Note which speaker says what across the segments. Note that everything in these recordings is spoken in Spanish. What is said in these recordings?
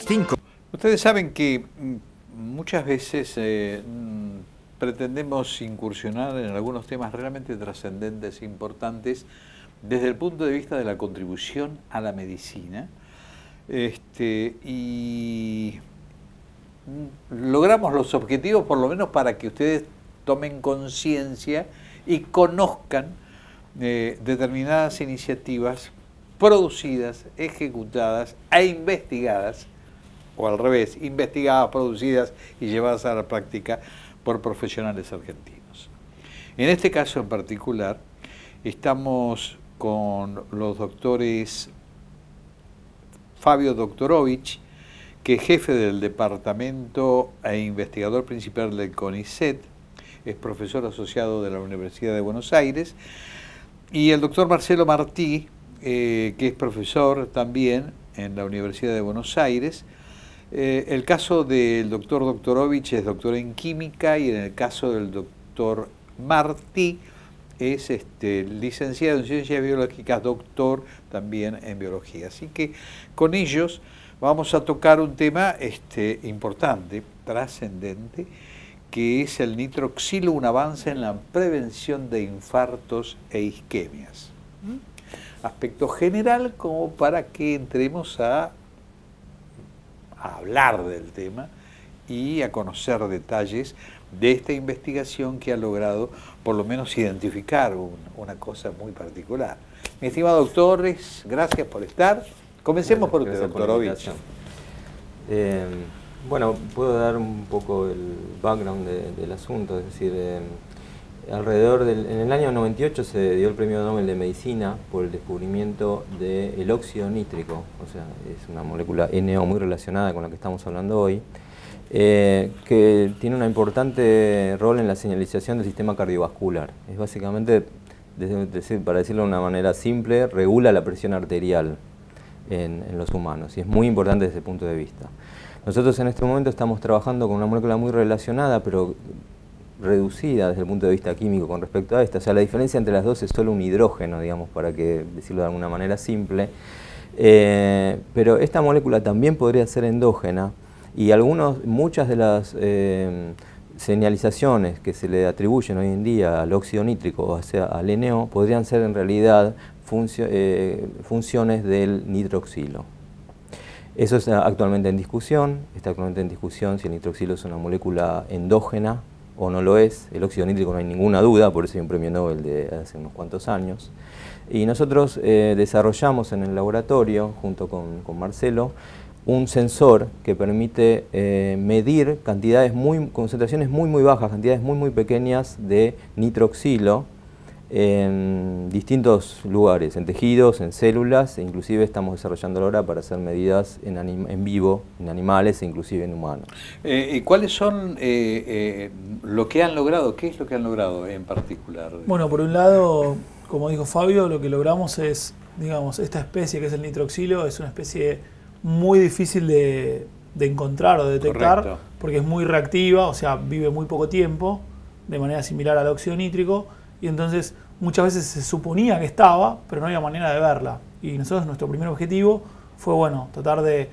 Speaker 1: 5.
Speaker 2: Ustedes saben que muchas veces pretendemos incursionar en algunos temas realmente trascendentes e importantes desde el punto de vista de la contribución a la medicina, y logramos los objetivos por lo menos para que ustedes tomen conciencia y conozcan determinadas iniciativas producidas, ejecutadas e investigadas, o al revés, investigadas, producidas y llevadas a la práctica por profesionales argentinos. En este caso en particular, estamos con los doctores Fabio Doktorovich, que es jefe del departamento e investigador principal del CONICET, es profesor asociado de la Universidad de Buenos Aires, y el doctor Marcelo Martí, que es profesor también en la Universidad de Buenos Aires. El caso del doctor Doktorovich es doctor en química, y en el caso del doctor Martí es licenciado en ciencias biológicas, doctor también en biología. Así que con ellos vamos a tocar un tema importante, trascendente, que es el nitroxilo, un avance en la prevención de infartos e isquemias. Aspecto general como para que entremos a hablar del tema y a conocer detalles de esta investigación que ha logrado por lo menos identificar una cosa muy particular. Mi estimado doctores, gracias por estar. Comencemos por usted, Doktorovich.
Speaker 3: Bueno, puedo dar un poco el background del asunto, es decir, en el año 98 se dio el premio Nobel de Medicina por el descubrimiento del óxido nítrico, o sea, es una molécula NO muy relacionada con la que estamos hablando hoy, que tiene un importante rol en la señalización del sistema cardiovascular. Es básicamente, para decirlo de una manera simple, regula la presión arterial en los humanos, y es muy importante desde ese punto de vista. Nosotros en este momento estamos trabajando con una molécula muy relacionada, pero reducida desde el punto de vista químico con respecto a esta. O sea, la diferencia entre las dos es solo un hidrógeno, digamos, para decirlo de alguna manera simple. Pero esta molécula también podría ser endógena, y muchas de las señalizaciones que se le atribuyen hoy en día al óxido nítrico, o sea, al NO, podrían ser en realidad funciones del nitroxilo. Eso está actualmente en discusión. Está actualmente en discusión si el nitroxilo es una molécula endógena o no lo es. El óxido nítrico no hay ninguna duda, por eso hay un premio Nobel de hace unos cuantos años. Y nosotros desarrollamos en el laboratorio, junto con Marcelo, un sensor que permite medir concentraciones muy bajas, cantidades muy pequeñas de nitroxilo en distintos lugares, en tejidos, en células, e inclusive estamos desarrollando ahora para hacer medidas en vivo, en animales e inclusive en humanos.
Speaker 2: ¿Y cuáles son lo que han logrado? ¿Qué es lo que han logrado en particular?
Speaker 4: Bueno, por un lado, como dijo Fabio, lo que logramos es, digamos, esta especie que es el nitroxilo, es una especie muy difícil de encontrar o de detectar. Correcto. Porque es muy reactiva, o sea, vive muy poco tiempo, de manera similar al óxido nítrico. Y entonces muchas veces se suponía que estaba, pero no había manera de verla. Y nosotros, nuestro primer objetivo fue, bueno, tratar de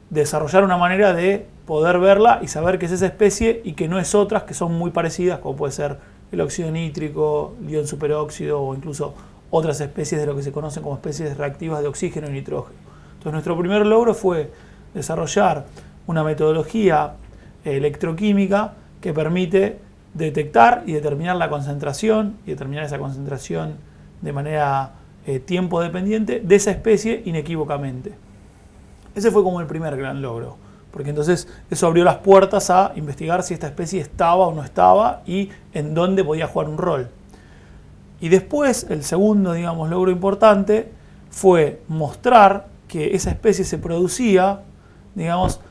Speaker 4: desarrollar una manera de poder verla y saber que es esa especie y que no es otras que son muy parecidas, como puede ser el óxido nítrico, el ion superóxido o incluso otras especies de lo que se conocen como especies reactivas de oxígeno y nitrógeno. Entonces nuestro primer logro fue desarrollar una metodología electroquímica que permite detectar y determinar la concentración, y determinar esa concentración de manera tiempo dependiente de esa especie inequívocamente. Ese fue como el primer gran logro, porque entonces eso abrió las puertas a investigar si esta especie estaba o no estaba y en dónde podía jugar un rol. Y después, el segundo, digamos, logro importante fue mostrar que esa especie se producía, digamos,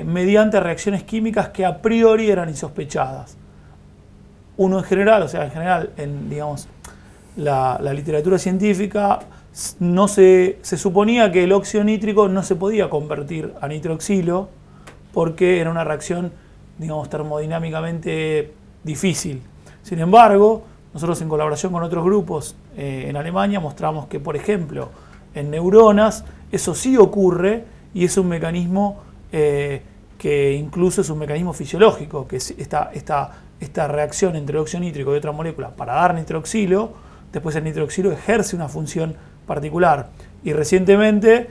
Speaker 4: mediante reacciones químicas que a priori eran insospechadas. Uno en general, o sea, en general, digamos, la literatura científica se suponía que el óxido nítrico no se podía convertir a nitroxilo porque era una reacción, digamos, termodinámicamente difícil. Sin embargo, nosotros en colaboración con otros grupos en Alemania mostramos que, por ejemplo, en neuronas eso sí ocurre y es un mecanismo que incluso es un mecanismo fisiológico, que es esta reacción entre el óxido nítrico y otra molécula para dar nitroxilo. Después el nitroxilo ejerce una función particular. Y recientemente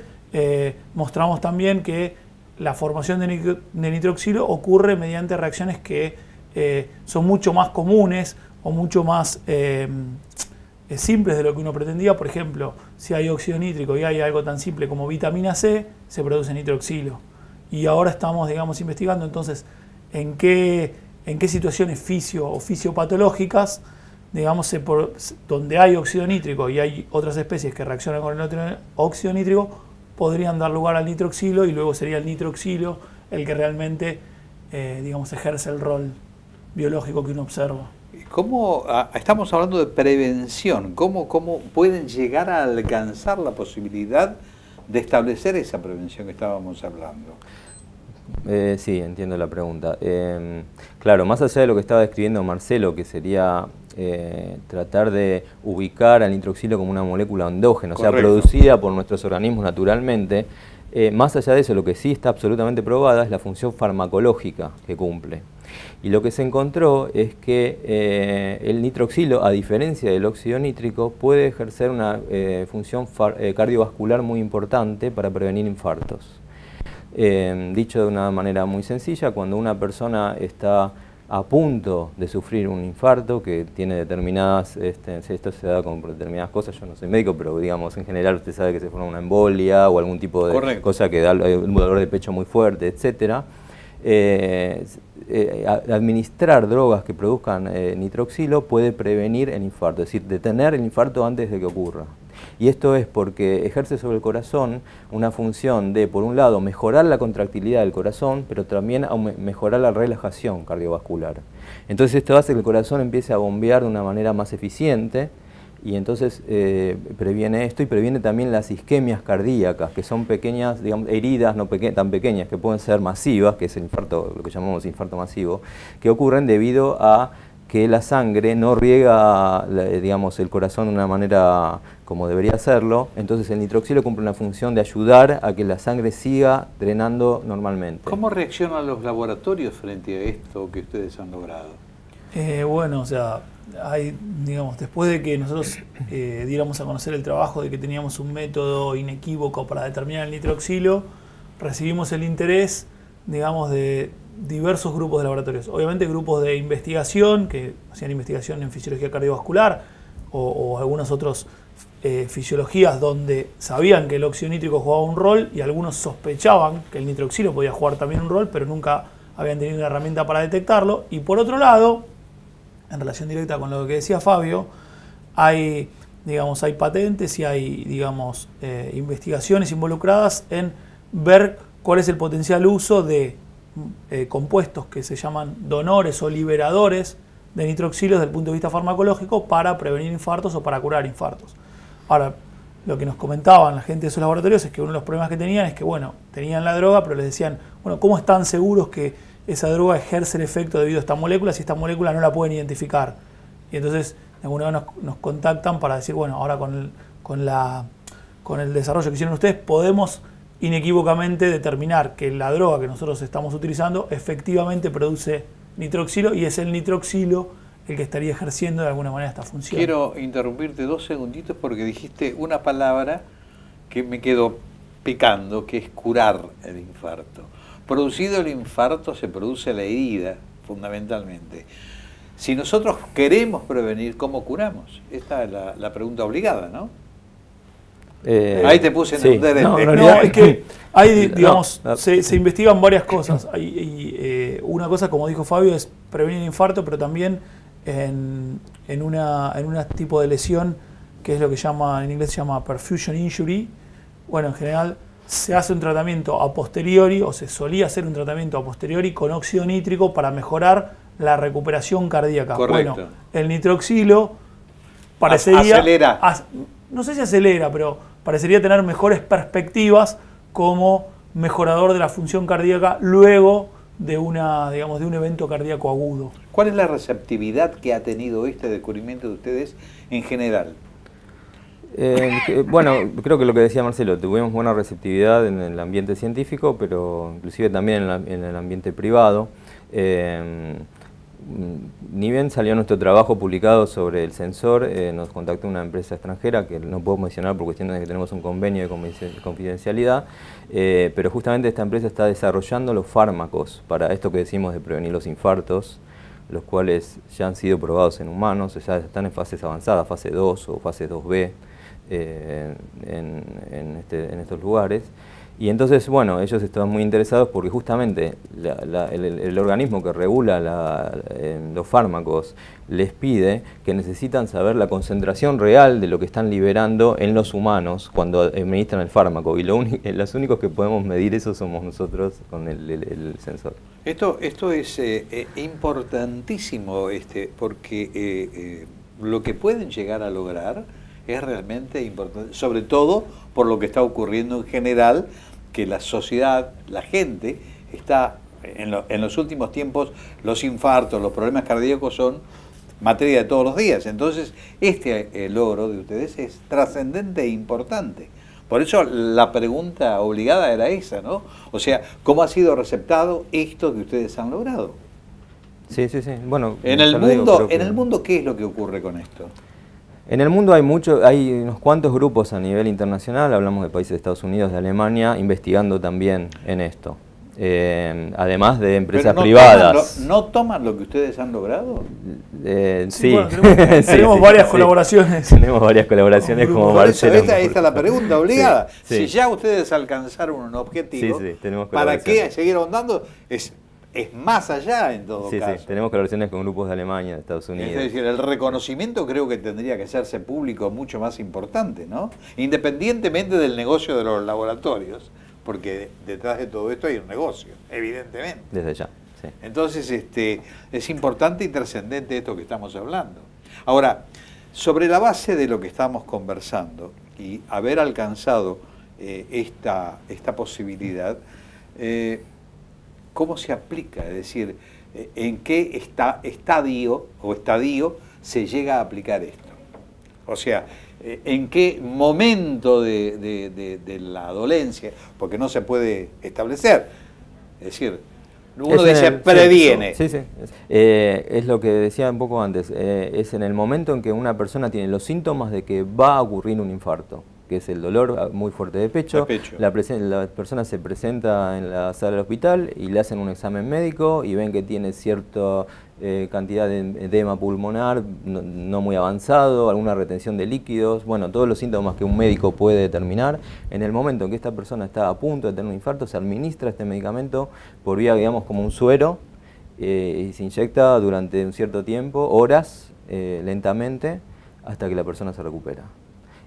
Speaker 4: mostramos también que la formación de nitroxilo ocurre mediante reacciones que son mucho más comunes o mucho más simples de lo que uno pretendía. Por ejemplo, si hay óxido nítrico y hay algo tan simple como vitamina C, se produce nitroxilo. Y ahora estamos, digamos, investigando entonces en qué situaciones o fisiopatológicas, digamos, donde hay óxido nítrico y hay otras especies que reaccionan con el otro óxido nítrico, podrían dar lugar al nitroxilo, y luego sería el nitroxilo el que realmente, digamos, ejerce el rol biológico que uno observa.
Speaker 2: ¿Cómo, estamos hablando de prevención, cómo pueden llegar a alcanzar la posibilidad de establecer esa prevención que estábamos hablando?
Speaker 3: Sí, entiendo la pregunta. Claro, más allá de lo que estaba describiendo Marcelo, que sería tratar de ubicar al nitroxilo como una molécula endógena,
Speaker 2: Correcto.
Speaker 3: o sea, producida por nuestros organismos naturalmente, más allá de eso, lo que sí está absolutamente probada es la función farmacológica que cumple. Y lo que se encontró es que el nitroxilo, a diferencia del óxido nítrico, puede ejercer una función cardiovascular muy importante para prevenir infartos. Dicho de una manera muy sencilla, cuando una persona está a punto de sufrir un infarto, que tiene determinadas, esto se da con determinadas cosas, yo no soy médico, pero digamos en general usted sabe que se forma una embolia o algún tipo de
Speaker 2: Correcto.
Speaker 3: cosa que da un dolor de pecho muy fuerte, etcétera. Administrar drogas que produzcan nitroxilo puede prevenir el infarto, es decir, detener el infarto antes de que ocurra. Y esto es porque ejerce sobre el corazón una función de, por un lado, mejorar la contractilidad del corazón, pero también mejorar la relajación cardiovascular. Entonces esto hace que el corazón empiece a bombear de una manera más eficiente, y entonces previene esto, y previene también las isquemias cardíacas, que son pequeñas, digamos, heridas no tan pequeñas, que pueden ser masivas, que es el infarto, lo que llamamos infarto masivo, que ocurren debido a que la sangre no riega, digamos, el corazón de una manera como debería hacerlo. Entonces el nitroxilo cumple una función de ayudar a que la sangre siga drenando normalmente.
Speaker 2: ¿Cómo reaccionan los laboratorios frente a esto que ustedes han logrado?
Speaker 4: Bueno, o sea, hay, digamos, después de que nosotros diéramos a conocer el trabajo de que teníamos un método inequívoco para determinar el nitroxilo, recibimos el interés, digamos, de diversos grupos de laboratorios. Obviamente grupos de investigación que hacían investigación en fisiología cardiovascular o algunas otras fisiologías donde sabían que el óxido nítrico jugaba un rol, y algunos sospechaban que el nitroxilo podía jugar también un rol, pero nunca habían tenido una herramienta para detectarlo. Y por otro lado, en relación directa con lo que decía Fabio, hay, digamos, hay patentes y hay, digamos, investigaciones involucradas en ver cuál es el potencial uso de compuestos que se llaman donores o liberadores de nitroxilo desde el punto de vista farmacológico para prevenir infartos o para curar infartos. Ahora, lo que nos comentaban la gente de esos laboratorios es que uno de los problemas que tenían es que, bueno, tenían la droga, pero les decían, bueno, ¿cómo están seguros que esa droga ejerce el efecto debido a esta molécula si esta molécula no la pueden identificar? Y entonces, de alguna vez nos contactan para decir, bueno, ahora con el desarrollo que hicieron ustedes, podemos inequívocamente determinar que la droga que nosotros estamos utilizando efectivamente produce nitroxilo, y es el nitroxilo el que estaría ejerciendo de alguna manera esta función.
Speaker 2: Quiero interrumpirte 2 segunditos porque dijiste una palabra que me quedó picando, que es curar el infarto. Producido el infarto se produce la herida, fundamentalmente. Si nosotros queremos prevenir, ¿cómo curamos? Esta es la pregunta obligada, ¿no? Ahí te puse en un DDP.
Speaker 4: No, es que hay, digamos, se investigan varias cosas. Una cosa, como dijo Fabio, es prevenir el infarto, pero también en un tipo de lesión que es lo que en inglés se llama perfusion injury. Bueno, en general se hace un tratamiento a posteriori, o se solía hacer un tratamiento a posteriori con óxido nítrico para mejorar la recuperación cardíaca.
Speaker 2: Correcto.
Speaker 4: Bueno, el nitroxilo parecería...
Speaker 2: Acelera.
Speaker 4: No sé si acelera, pero parecería tener mejores perspectivas como mejorador de la función cardíaca luego de digamos, de un evento cardíaco agudo.
Speaker 2: ¿Cuál es la receptividad que ha tenido este descubrimiento de ustedes en general?
Speaker 3: Bueno, creo que lo que decía Marcelo, tuvimos buena receptividad en el ambiente científico, pero inclusive también en el ambiente privado. Ni bien salió nuestro trabajo publicado sobre el sensor, nos contactó una empresa extranjera que no puedo mencionar por cuestiones de que tenemos un convenio de confidencialidad, pero justamente esta empresa está desarrollando los fármacos para esto que decimos de prevenir los infartos, los cuales ya han sido probados en humanos, ya están en fases avanzadas, fase 2 o fase 2B en estos lugares. Y entonces, bueno, ellos estaban muy interesados porque justamente el organismo que regula los fármacos les pide que necesitan saber la concentración real de lo que están liberando en los humanos cuando administran el fármaco. Y los únicos que podemos medir eso somos nosotros con el sensor.
Speaker 2: Esto es importantísimo porque lo que pueden llegar a lograr es realmente importante, sobre todo por lo que está ocurriendo en general, que la sociedad, la gente, está, en los últimos tiempos, los infartos, los problemas cardíacos son materia de todos los días. Entonces, logro de ustedes es trascendente e importante. Por eso la pregunta obligada era esa, ¿no? O sea, ¿cómo ha sido receptado esto que ustedes han logrado?
Speaker 3: Sí. Bueno,
Speaker 2: en el mundo, ¿qué es lo que ocurre con esto?
Speaker 3: En el mundo hay unos cuantos grupos a nivel internacional, hablamos de países de Estados Unidos, de Alemania, investigando también en esto. Además de empresas privadas.
Speaker 2: ¿No toman lo que ustedes han logrado?
Speaker 3: Sí.
Speaker 4: Bueno, tenemos varias colaboraciones.
Speaker 3: Tenemos varias colaboraciones como Marcelo.
Speaker 2: Esta es la pregunta obligada.
Speaker 3: Sí.
Speaker 2: Si ya ustedes alcanzaron un objetivo,
Speaker 3: tenemos
Speaker 2: ¿para qué seguir ahondando? Es más allá en todo caso.
Speaker 3: Sí, tenemos colaboraciones con grupos de Alemania, de Estados Unidos.
Speaker 2: Es decir, el reconocimiento creo que tendría que hacerse público mucho más importante, ¿no? Independientemente del negocio de los laboratorios, porque detrás de todo esto hay un negocio, evidentemente.
Speaker 3: Desde ya, sí.
Speaker 2: Entonces, es importante y trascendente esto que estamos hablando. Ahora, sobre la base de lo que estamos conversando y haber alcanzado esta posibilidad, ¿cómo se aplica? Es decir, ¿en qué estadio se llega a aplicar esto? O sea, ¿en qué momento de la dolencia? Porque no se puede establecer. Es decir, uno dice previene.
Speaker 3: Sí. Es lo que decía un poco antes. Es en el momento en que una persona tiene los síntomas de que va a ocurrir un infarto, que es el dolor muy fuerte de pecho. La persona se presenta en la sala del hospital y le hacen un examen médico y ven que tiene cierta cantidad de edema pulmonar no muy avanzado, alguna retención de líquidos, bueno, todos los síntomas que un médico puede determinar. En el momento en que esta persona está a punto de tener un infarto, se administra este medicamento por vía, digamos, como un suero, y se inyecta durante un cierto tiempo, horas, lentamente, hasta que la persona se recupera.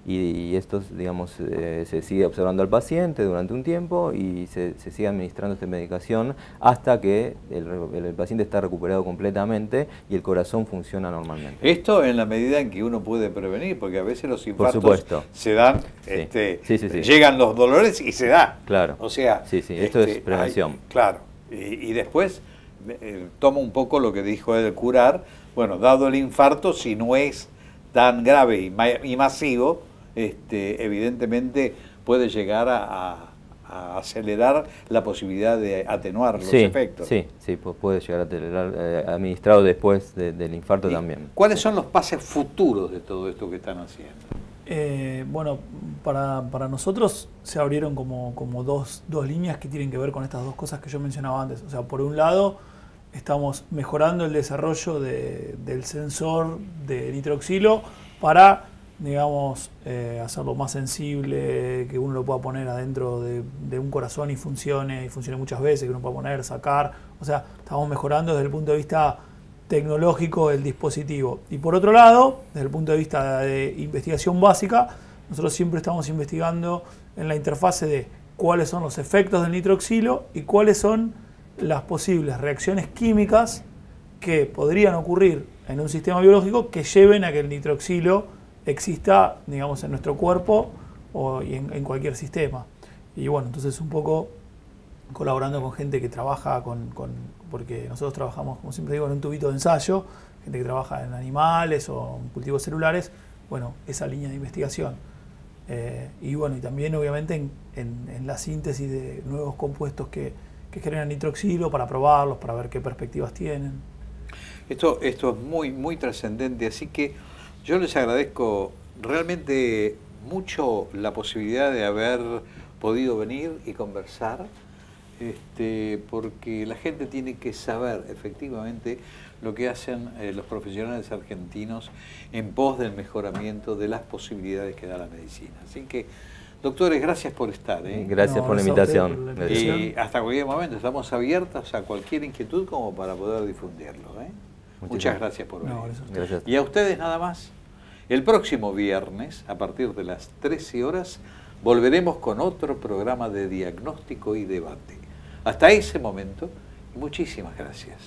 Speaker 3: Y esto, digamos, se sigue observando al paciente durante un tiempo y se sigue administrando esta medicación hasta que el paciente está recuperado completamente y el corazón funciona normalmente.
Speaker 2: Esto en la medida en que uno puede prevenir, porque a veces los infartos se dan, llegan los dolores y se da.
Speaker 3: Claro.
Speaker 2: O sea,
Speaker 3: esto es prevención.
Speaker 2: Claro. Y después toma un poco lo que dijo el curar. Bueno, dado el infarto, si no es tan grave y masivo, evidentemente puede llegar a acelerar la posibilidad de atenuar los efectos. Sí,
Speaker 3: puede llegar a acelerar, administrado después del infarto también.
Speaker 2: ¿Cuáles son los pasos futuros de todo esto que están haciendo?
Speaker 4: Bueno, para nosotros se abrieron como dos líneas que tienen que ver con estas dos cosas que yo mencionaba antes. O sea, por un lado, estamos mejorando el desarrollo del sensor de nitroxilo para, digamos, hacerlo más sensible, que uno lo pueda poner adentro de un corazón y funcione muchas veces, que uno pueda poner, sacar. O sea, estamos mejorando desde el punto de vista tecnológico el dispositivo. Y por otro lado, desde el punto de vista de investigación básica, nosotros siempre estamos investigando en la interfase de cuáles son los efectos del nitroxilo y cuáles son las posibles reacciones químicas que podrían ocurrir en un sistema biológico que lleven a que el nitroxilo exista, digamos, en nuestro cuerpo y en cualquier sistema. Y bueno, entonces un poco colaborando con gente que trabaja porque nosotros trabajamos, como siempre digo, en un tubito de ensayo, gente que trabaja en animales o en cultivos celulares, bueno, esa línea de investigación. Y bueno, y también obviamente en la síntesis de nuevos compuestos que generan nitroxilo para probarlos, para ver qué perspectivas tienen.
Speaker 2: Esto es muy, muy trascendente, así que yo les agradezco realmente mucho la posibilidad de haber podido venir y conversar, porque la gente tiene que saber efectivamente lo que hacen los profesionales argentinos en pos del mejoramiento de las posibilidades que da la medicina. Así que, doctores, gracias por estar.
Speaker 3: Gracias por la invitación.
Speaker 2: Y hasta cualquier momento estamos abiertos a cualquier inquietud como para poder difundirlo. Muchas gracias por venir.
Speaker 3: Gracias.
Speaker 2: Y a ustedes nada más. El próximo viernes, a partir de las 13 horas, volveremos con otro programa de diagnóstico y debate. Hasta ese momento, muchísimas gracias.